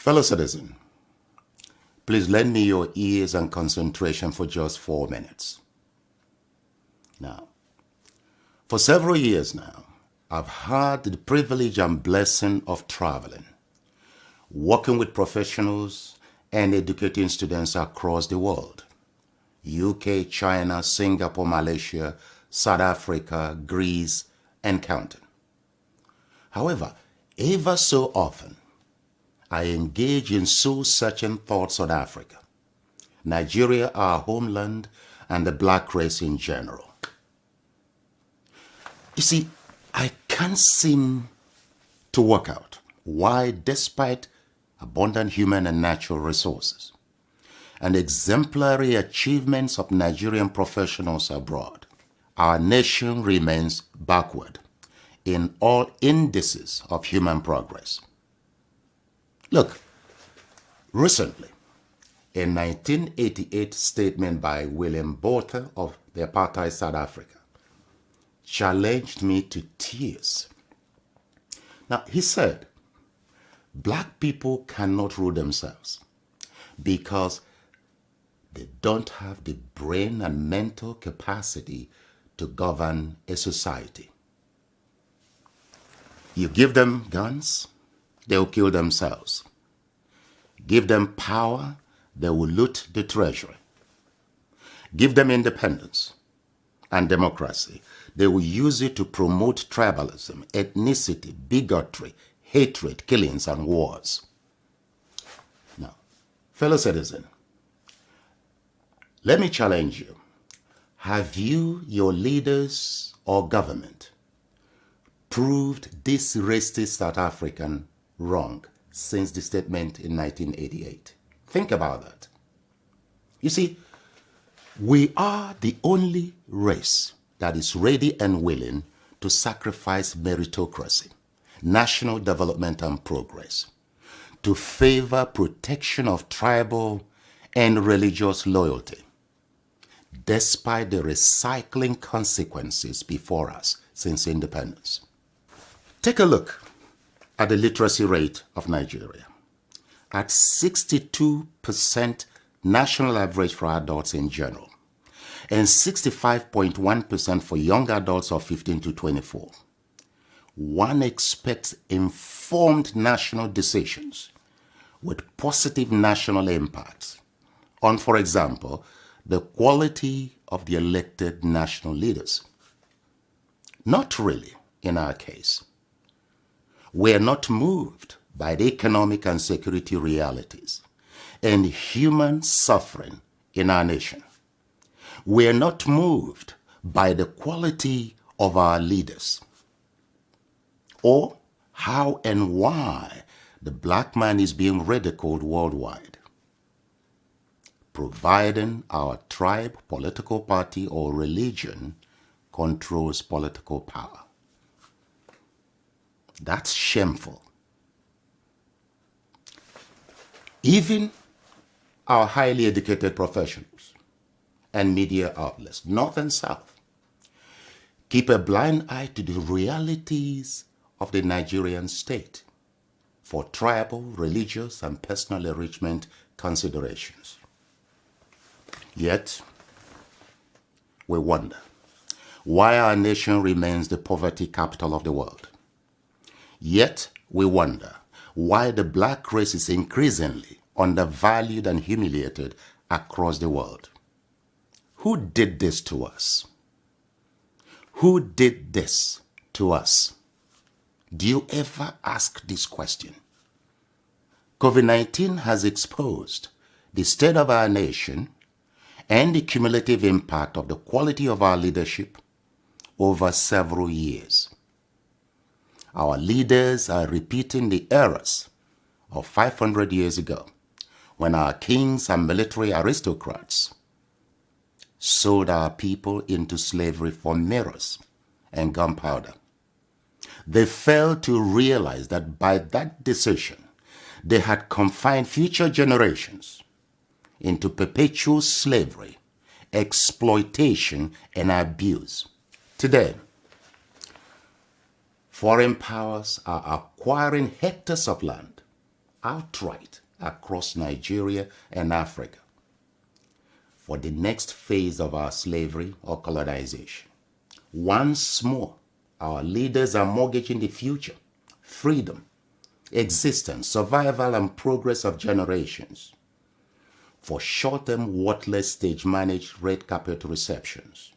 Fellow citizen, please lend me your ears and concentration for just 4 minutes. Now, for several years now, I've had the privilege and blessing of traveling, working with professionals and educating students across the world. UK, China, Singapore, Malaysia, South Africa, Greece, and counting. However, ever so often, I engage in soul-searching thoughts on Africa, Nigeria, our homeland, and the black race in general. You see, I can't seem to work out why, despite abundant human and natural resources and exemplary achievements of Nigerian professionals abroad, our nation remains backward in all indices of human progress. Look, recently, a 1988 statement by William Botha of the apartheid South Africa challenged me to tears. Now, he said, black people cannot rule themselves because they don't have the brain and mental capacity to govern a society. You give them guns, they'll kill themselves. Give them power, they will loot the treasury. Give them independence and democracy, they will use it to promote tribalism, ethnicity, bigotry, hatred, killings, and wars. Now, fellow citizen, let me challenge you. Have you, your leaders, or government proved this racist South African wrong since the statement in 1988? Think about that. You see, we are the only race that is ready and willing to sacrifice meritocracy, national development and progress, to favor protection of tribal and religious loyalty, despite the recycling consequences before us since independence. Take a look at the literacy rate of Nigeria. At 62% national average for adults in general, and 65.1% for young adults of 15 to 24. One expects informed national decisions with positive national impacts on, for example, the quality of the elected national leaders. Not really in our case. We are not moved by the economic and security realities and human suffering in our nation. We are not moved by the quality of our leaders or how and why the black man is being ridiculed worldwide, providing our tribe, political party, or religion controls political power. That's shameful. Even our highly educated professionals and media outlets, North and South, keep a blind eye to the realities of the Nigerian state for tribal, religious, and personal enrichment considerations. Yet, we wonder why our nation remains the poverty capital of the world. Yet, we wonder why the black race is increasingly undervalued and humiliated across the world. Who did this to us? Who did this to us? Do you ever ask this question? COVID-19 has exposed the state of our nation and the cumulative impact of the quality of our leadership over several years. Our leaders are repeating the errors of 500 years ago, when our kings and military aristocrats sold our people into slavery for mirrors and gunpowder. They failed to realize that by that decision, they had confined future generations into perpetual slavery, exploitation, and abuse. Today, foreign powers are acquiring hectares of land outright across Nigeria and Africa for the next phase of our slavery or colonization. Once more, our leaders are mortgaging the future, freedom, existence, survival, and progress of generations for short-term, worthless, stage-managed red carpet receptions,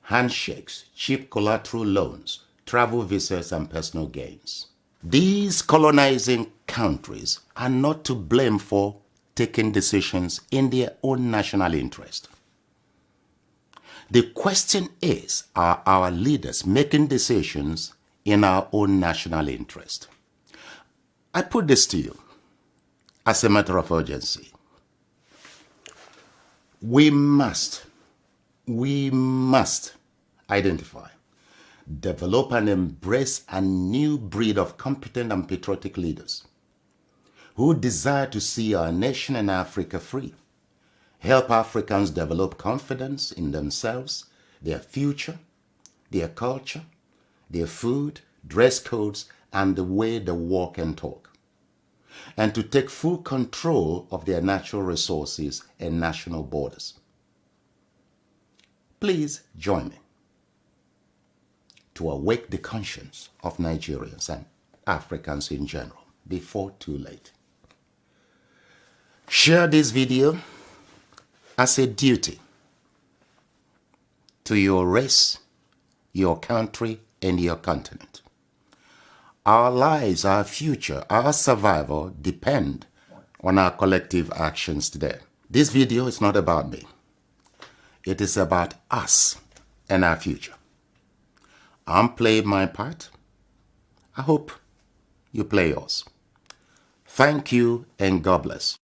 handshakes, cheap collateral loans, travel visas, and personal gains. These colonizing countries are not to blame for taking decisions in their own national interest. The question is, are our leaders making decisions in our own national interest? I put this to you as a matter of urgency. We must identify, develop, and embrace a new breed of competent and patriotic leaders who desire to see our nation and Africa free, help Africans develop confidence in themselves, their future, their culture, their food, dress codes, and the way they walk and talk, and to take full control of their natural resources and national borders. Please join me to awake the conscience of Nigerians and Africans in general before too late. Share this video as a duty to your race, your country, and your continent. Our lives, our future, our survival depend on our collective actions today. This video is not about me. It is about us and our future. I'm playing my part. I hope you play yours. Thank you and God bless.